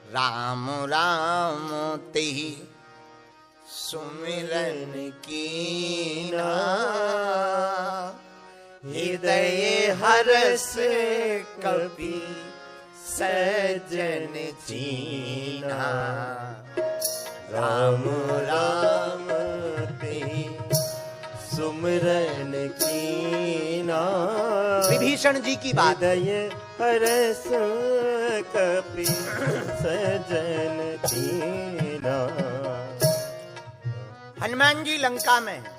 राम राम तेहि सुमिरन कीना, हृदय हरस कपि सज्जन चीना। राम राम तेहि सुमिरन कीना। विभीषण जी की बात। हृदय हरस कपि सज्जन चीना। हनुमान जी लंका में हैं।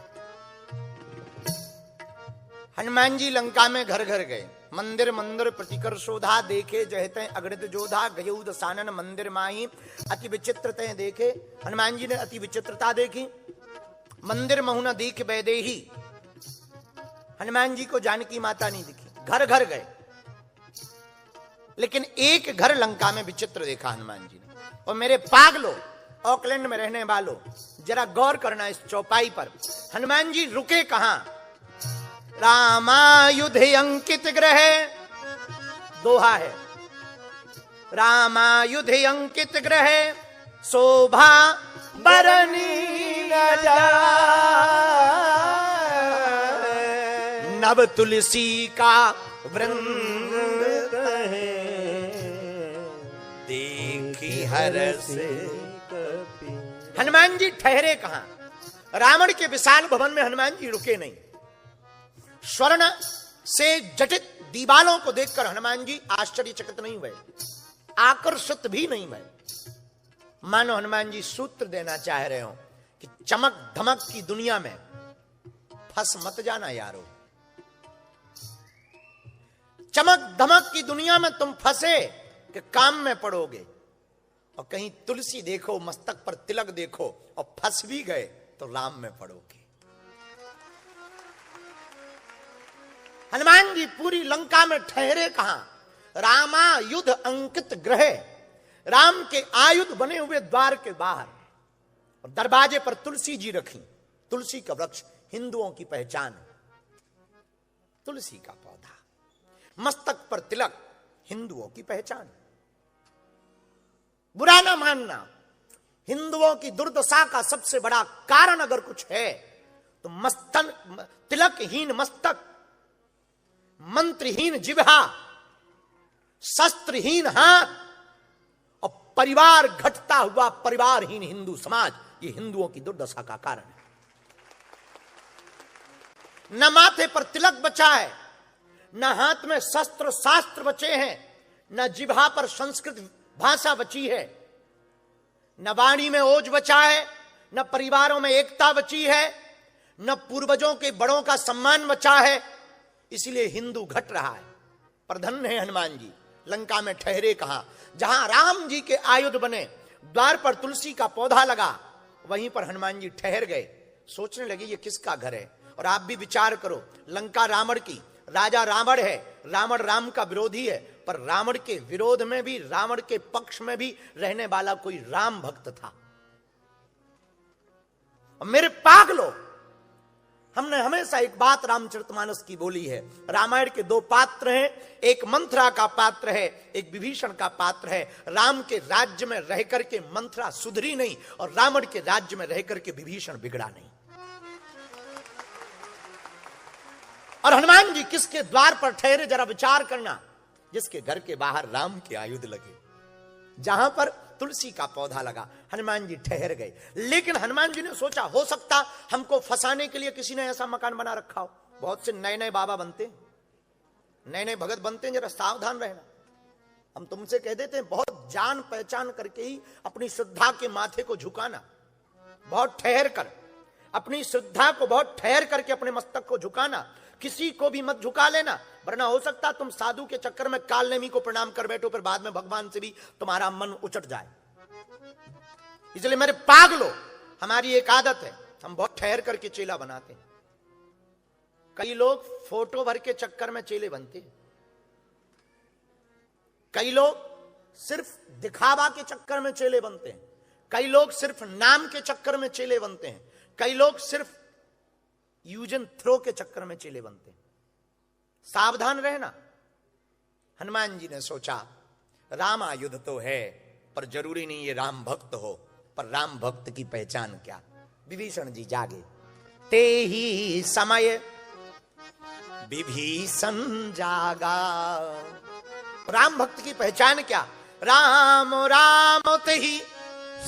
हनुमान जी लंका में घर घर गए। मंदिर मंदिर प्रतिकर शोधा, देखे जहते अगणित जोधा, गयऊ दसानन मंदिर माही, अति विचित्रते देखे। हनुमान जी ने अति विचित्रता देखी। मंदिर महु न दीख बैदेही, हनुमान जी को जानकी माता नहीं दिखी। घर घर गए, लेकिन एक घर लंका में विचित्र देखा हनुमान जी ने। और मेरे पागलो, ऑकलैंड में रहने वालों, जरा गौर करना इस चौपाई पर। हनुमान जी रुके कहां? रामायुध अंकित ग्रह, दोहा है। रामायुध अंकित ग्रह, शोभा बरनी न जाए, नव तुलसी का वृंद है, देखी हरस। हनुमान जी ठहरे कहां? रावण के विशाल भवन में हनुमान जी रुके नहीं। स्वर्ण से जटित दीवालों को देखकर हनुमान जी आश्चर्यचकित नहीं हुए, आकर्षित भी नहीं हुए। मानो हनुमान जी सूत्र देना चाह रहे हो कि चमक धमक की दुनिया में फंस मत जाना यारो। चमक धमक की दुनिया में तुम फंसे कि काम में पड़ोगे। और कहीं तुलसी देखो, मस्तक पर तिलक देखो और फंस भी गए तो राम में पड़ोगे। हनुमान जी पूरी लंका में ठहरे कहां? रामायुध अंकित ग्रह, राम के आयुध बने हुए द्वार के बाहर। और दरवाजे पर तुलसी जी रखी। तुलसी का वृक्ष हिंदुओं की पहचान, तुलसी का पौधा, मस्तक पर तिलक, हिंदुओं की पहचान। बुरा ना मानना, हिंदुओं की दुर्दशा का सबसे बड़ा कारण अगर कुछ है तो मस्तन तिलकहीन मस्तक, मंत्रहीन जिह्वा, शस्त्रहीन हाथ और परिवार घटता हुआ परिवारहीन हिंदू समाज, ये हिंदुओं की दुर्दशा का कारण है। न माथे पर तिलक बचा है, न हाथ में शस्त्र शास्त्र बचे हैं, न जिह्वा पर संस्कृत भाषा बची है, न वाणी में ओज बचा है, न परिवारों में एकता बची है, न पूर्वजों के बड़ों का सम्मान बचा है। इसलिए हिंदू घट रहा है। पर धन्य है हनुमान जी, लंका में ठहरे कहां? जहां राम जी के आयुध बने, द्वार पर तुलसी का पौधा लगा, वहीं पर हनुमान जी ठहर गए। सोचने लगे ये किसका घर है? और आप भी विचार करो, लंका रावण की, राजा रावण है, रावण राम का विरोधी है, पर रावण के विरोध में भी, रावण के पक्ष में भी रहने वाला कोई राम भक्त था। और मेरे पागलो, हमने हमेशा एक बात रामचरितमानस की बोली है। रामायण के दो पात्र हैं, एक मंथरा का पात्र है, एक विभीषण का पात्र है। राम के राज्य में रह करके मंथरा सुधरी नहीं, और रावण के राज्य में रह करके विभीषण बिगड़ा नहीं। और हनुमान जी किसके द्वार पर ठहरे? जरा विचार करना। जिसके घर के बाहर राम के आयुध लगे, जहां पर तुलसी का पौधा लगा, हनुमान जी ठहर गए। लेकिन हनुमान जी ने सोचा, हो सकता हमको फंसाने के लिए किसी ने ऐसा मकान बना रखा हो। बहुत से नए नए बाबा बनते हैं, नए नए भगत बनते हैं, जरा सावधान रहना। हम तुमसे कह देते हैं, बहुत जान पहचान करके ही अपनी श्रद्धा के माथे को झुकाना, बहुत ठहर कर अपनी श्रद्धा को, बहुत ठहर करके अपने मस्तक को झुकाना। किसी को भी मत झुका लेना, वरना हो सकता तुम साधु के चक्कर में काल नेमी को प्रणाम कर बैठो, फिर बाद में भगवान से भी तुम्हारा मन उचट जाए। इसलिए मेरे पागलो, हमारी एक आदत है, हम बहुत ठहर करके चेला बनाते हैं। कई लोग फोटो भर के चक्कर में चेले बनते हैं, कई लोग सिर्फ दिखावा के चक्कर में चेले बनते हैं, कई लोग सिर्फ नाम के चक्कर में चेले बनते हैं, कई लोग सिर्फ यूज एंड थ्रो के चक्कर में चेले बनते हैं। सावधान रहना। हनुमान जी ने सोचा, राम आयुध तो है, पर जरूरी नहीं ये राम भक्त हो, पर राम भक्त की पहचान क्या। विभीषण जी जागे, ते ही समय विभीषण जागा। राम भक्त की पहचान क्या? राम राम ते ही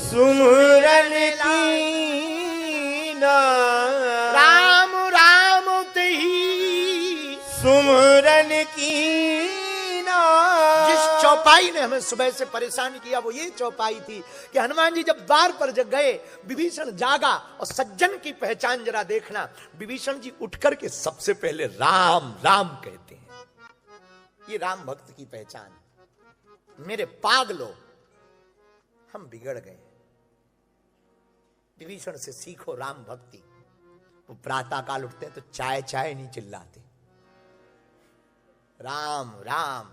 सुमरन कीना, राम राम ते ही सुमरन कीना। जिस चौपाई ने हमें सुबह से परेशान किया वो ये चौपाई थी कि हनुमान जी जब द्वार पर जग गए, विभीषण जागा। और सज्जन की पहचान जरा देखना, विभीषण जी उठकर के सबसे पहले राम राम कहते हैं। ये राम भक्त की पहचान। मेरे पागलो, हम बिगड़ गए। विभीषण से सीखो राम भक्ति। वो प्रातः काल उठते हैं तो चाय चाय नहीं चिल्लाते, राम राम।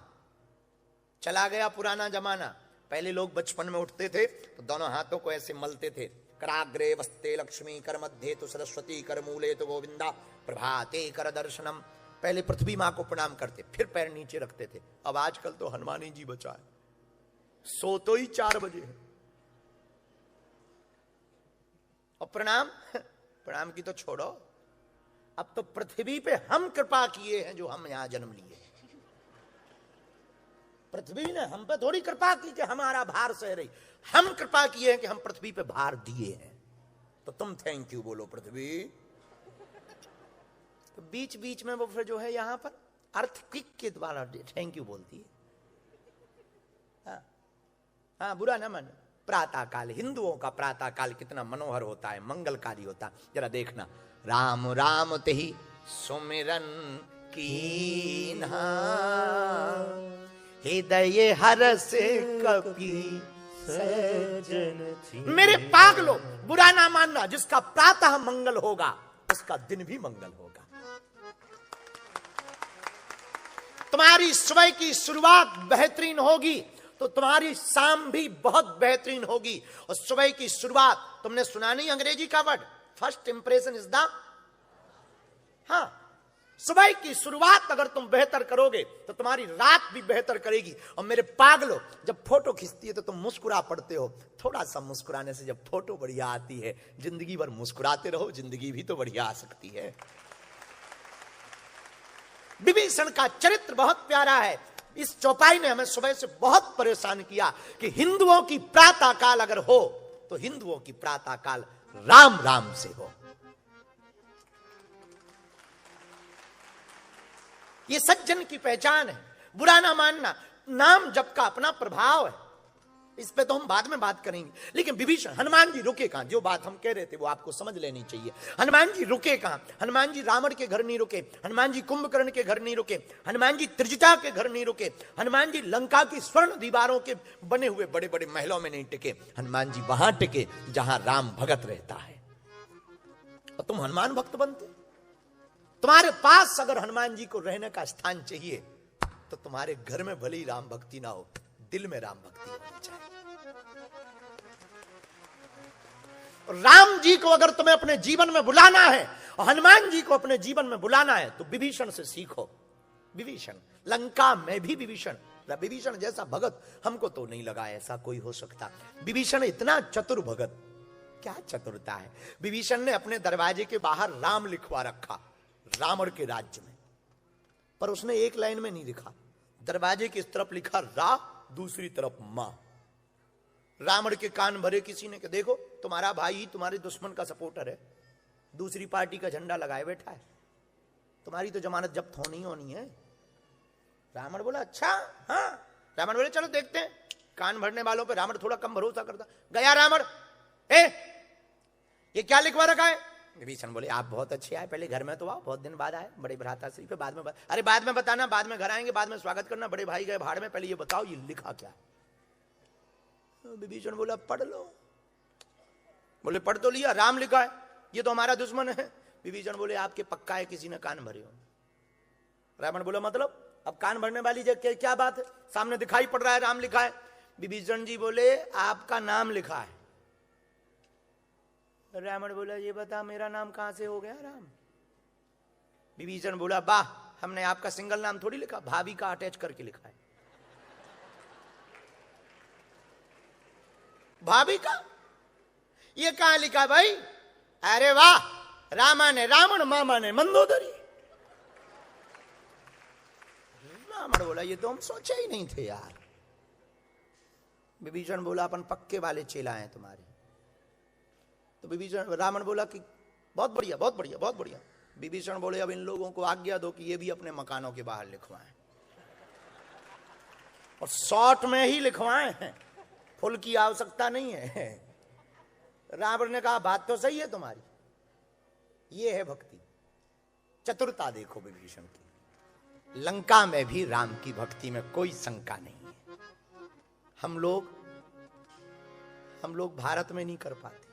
चला गया पुराना जमाना। पहले लोग बचपन में उठते थे तो दोनों हाथों को ऐसे मलते थे, कराग्रे वस्ते लक्ष्मी, कर मध्य तो सरस्वती, कर मूले तो गोविंदा, प्रभाते कर दर्शनम। पहले पृथ्वी मां को प्रणाम करते, फिर पैर नीचे रखते थे। अब आजकल तो हनुमानी जी बचाए, सो तो ही 4 बजे है और प्रणाम प्रणाम की तो छोड़ो, अब तो पृथ्वी पे हम कृपा किए हैं जो हम यहां जन्म लिए। पृथ्वी ने हम पे थोड़ी कृपा की कि हमारा भार सह रही, हम कृपा किए हैं कि हम पृथ्वी पे भार दिए हैं। तो तुम थैंक यू बोलो पृथ्वी। तो बीच बीच में वो फिर जो है यहां पर अर्थक्विक के द्वारा थैंक यू बोलती है। हाँ, बुरा ना मानो। प्रातः काल, हिंदुओं का प्रातः काल कितना मनोहर होता है, मंगलकारी होता है। जरा देखना, राम राम ते ही सुमिरन कीन्हा, हृदय हरस कपि सजन। मेरे पागलो, बुरा ना मानना, जिसका प्रातः मंगल होगा उसका दिन भी मंगल होगा। तुम्हारी सुबह की शुरुआत बेहतरीन होगी तो तुम्हारी शाम भी बहुत बेहतरीन होगी। और सुबह की शुरुआत, तुमने सुना नहीं अंग्रेजी का word, first impression is the. हाँ, सुबह की शुरुआत अगर तुम बेहतर करोगे तो तुम्हारी रात भी बेहतर करेगी। और मेरे पागलो, जब फोटो खींचती है तो तुम मुस्कुरा पड़ते हो। थोड़ा सा मुस्कुराने से जब फोटो बढ़िया आती है, जिंदगी भर मुस्कुराते रहो, जिंदगी भी तो बढ़िया आ सकती है। विभीषण का चरित्र बहुत प्यारा है। इस चौपाई ने हमें सुबह से बहुत परेशान किया कि हिंदुओं की प्रातः काल अगर हो तो हिंदुओं की प्रातः काल राम राम से हो। ये सज्जन की पहचान है। बुरा ना मानना, नाम जप का अपना प्रभाव है, इस पे तो हम बाद में बात करेंगे। लेकिन विभीषण, हनुमान जी रुके कहां? जो बात हम कह रहे थे वो आपको समझ लेनी चाहिए। हनुमान जी रुके कहां? हनुमान जी रावण के घर नहीं रुके, हनुमान जी कुंभकर्ण के घर नहीं रुके, हनुमान जी त्रिजटा के घर नहीं रुके, हनुमान जी लंका की स्वर्ण दीवारों के बने हुए बड़े बड़े महलों में नहीं टिके। हनुमान जी वहां टिके जहां राम भगत रहता है। और तुम हनुमान भक्त बनते? तुम्हारे पास अगर हनुमान जी को रहने का स्थान चाहिए तो तुम्हारे घर में भले ही राम भक्ति ना हो, दिल में राम भक्ति होनी चाहिए। राम जी को अगर तुम्हें अपने जीवन में बुलाना है और हनुमान जी को अपने जीवन में बुलाना है तो विभीषण से सीखो। विभीषण, लंका में भी विभीषण जैसा भगत हमको तो नहीं लगा ऐसा कोई हो सकता। विभीषण इतना चतुर भगत, क्या चतुरता है। विभीषण ने अपने दरवाजे के बाहर राम लिखवा रखा, रावण के राज्य में, पर उसने एक लाइन में नहीं लिखा। दरवाजे की इस तरफ लिखा रा, दूसरी तरफ मां। रावण के कान भरे किसी ने कि देखो तुम्हारा भाई तुम्हारे दुश्मन का सपोर्टर है, दूसरी पार्टी का झंडा लगाए बैठा है, तुम्हारी तो जमानत जब्त होनी है। रावण बोला अच्छा, हाँ। रावण बोले चलो देखते हैं। कान भरने वालों पे रावण थोड़ा कम भरोसा करता। गया रावण, ये क्या लिखवा रखा है? विभीषण बोले आप बहुत अच्छे आए, पहले घर में तो आओ, बहुत दिन बाद आए, बड़े भ्राता श्री पे बाद में अरे बाद में बताना, बाद में घर आएंगे, बाद में स्वागत करना, बड़े भाई गए भाड़ में, पहले ये बताओ ये लिखा क्या? विभीषण बोला पढ़ लो। बोले पढ़ तो लिया, राम लिखा है, ये तो हमारा दुश्मन है। विभीषण बोले आपके पक्का है किसी ने कान भरे हो। रावण बोला मतलब अब कान भरने वाली जगह क्या बात है, सामने दिखाई पड़ रहा है राम लिखा है। विभीषण जी बोले आपका नाम लिखा है। रावण बोला ये बता मेरा नाम कहां से हो गया राम? विभीषण बोला वाह, हमने आपका सिंगल नाम थोड़ी लिखा, भाभी का अटैच करके लिखा है। भाभी का? ये कहां लिखा भाई? अरे वाह, रामा ने रावण, मामा ने मंदोदरी। रावण बोला ये तो हम सोचे ही नहीं थे यार। विभीषण बोला अपन पक्के वाले चेला हैं तुम्हारे। तो विभीषण, रावण बोला कि बहुत बढ़िया बहुत बढ़िया बहुत बढ़िया। विभीषण बोले अब इन लोगों को आज्ञा दो कि ये भी अपने मकानों के बाहर लिखवाएं, और शॉर्ट में ही लिखवाएं हैं, फुल की आवश्यकता नहीं है। रावण ने कहा बात तो सही है तुम्हारी, ये है भक्ति। चतुरता देखो विभीषण की। लंका में भी राम की भक्ति में कोई शंका नहीं है। हम लोग भारत में नहीं कर पाते,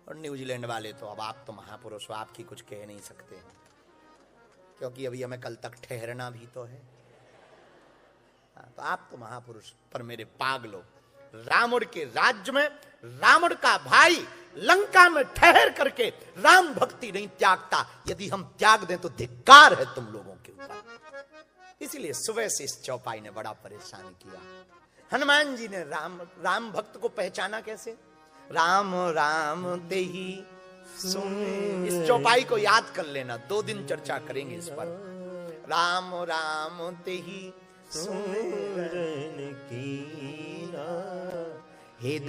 और न्यूजीलैंड वाले तो, अब आप तो महापुरुष हो, आपकी कुछ कह नहीं सकते हैं, क्योंकि अभी हमें कल तक ठहरना भी तो है। तो आप तो महापुरुष, पर मेरे पागलों, रावण के राज्य में रावण का भाई लंका में ठहर करके राम भक्ति नहीं त्यागता। यदि हम त्याग दें तो धिक्कार है तुम लोगों के ऊपर। इसलिए सुबह से इस चौपाई ने बड़ा परेशान किया। हनुमान जी ने राम भक्त को पहचाना कैसे? राम राम तेहि सुमिरन। इस चौपाई को याद कर लेना, 2 दिन चर्चा करेंगे इस पर। राम राम तेहि सुमिरन कीना, हे